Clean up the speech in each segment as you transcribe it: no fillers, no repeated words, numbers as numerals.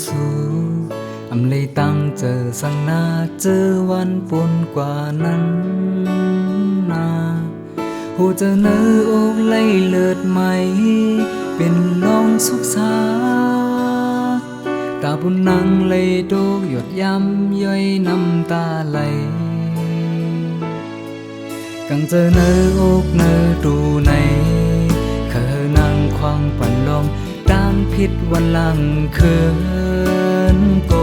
สูอำเลยตั้งเจอสังนาเจอวันปนกว่านั้นนาหูเจอเนื้ออกไล่เลิดไหมเป็นน้องสุขสาตาบุญนังเลยโดกหยดย้ำย่อยน้ำตาไหลกังเจอเนื้ออกเนื้อดูในเคอนางควางปั่นลองตามพิษวันหลังเขินโก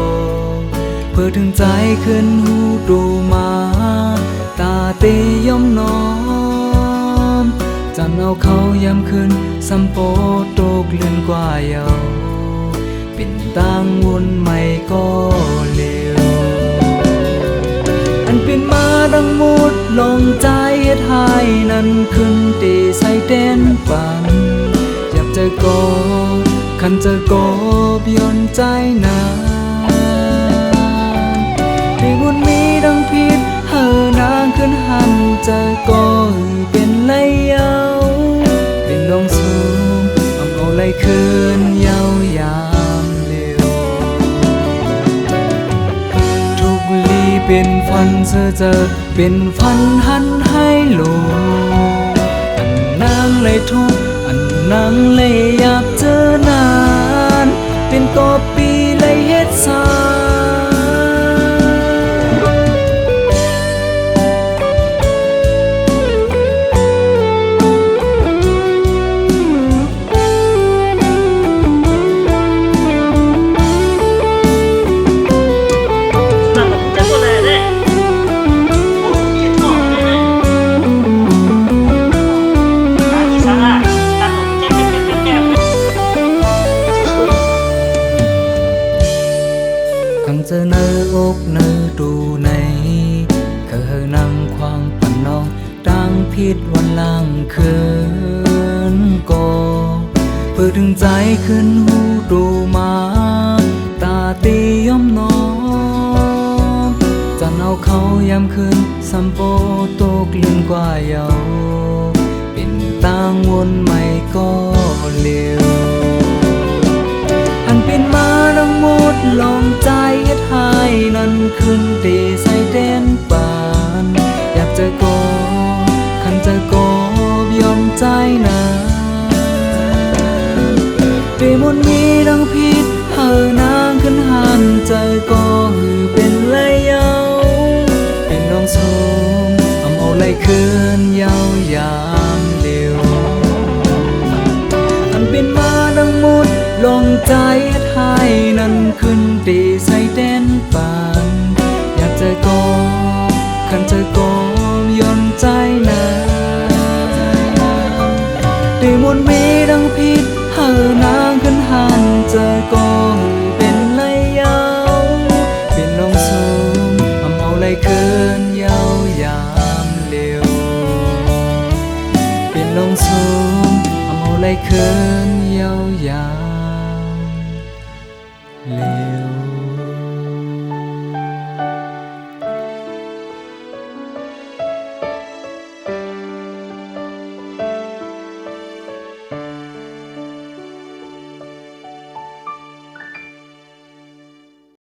เพื่อถึงใจขึ้นหูดูมาตาตีย่อมน้อมจันเอาเขาย้ำขึ้นสัมโปโตกเลื่อนกว่าเยาปิ่นตั้งวนใหม่ก็เร็วอันเป็นมาดังมุดลงใจเฮ็ดให้นั้นขึ้นตีใส่เต้นปันอยากจะกอบคันจะกอบย้อนใจนาได้บุญมีดังพิษเฮอนางขึ้นหันจะก็เป็นไหลเยาเป็นดงสูงเอาไหลคืนเยายามเร็วทุกลีเป็นฟันเจอเป็นฟันหันให้โลอันนางเลยทุกอันนางเลยอยากเจอนานเป็นกอบปีเลยเฮ็ดสาเจอเนื้ออกเนื้อดูในเคยนั่งควางปั่นน้องดังพิษวันหลังเขินโกเพื่อถึงใจขึ้นหูดูมาตาตีย่อมน้อมจันเอาเขาย้ำขึ้นสัมโปโตกเลื่อนกว่าเยาเป็นตั้งวนใหม่ก็เร็วอันเป็นมาดังหมดลองใจเฮ็ดให้นั้นขึ้นตีใส่เต้นปานอยากจะกอบคันจะกอบยอมใจนาได้มนมีดังพิษเฮอนางขึ้นหันใจก็หือเป็นไหลเยาเป็นน้องสูงเอาไหลคืนเยาวยามเร็วอันเป็นมาดังหมดลงใจเฮ็ดให้นั้นขึ้นตีใส่เต้นปานอยากจะกอบคันจะกอบย้อนใจนาได้มนมีดังพิษเฮอนางขึ้นหันจะกอบเป็นไหลเยาเป็นน้องสูงเอาไหลคืนเยาวยามเร็วเป็นน้องสูงเอาไหลคืน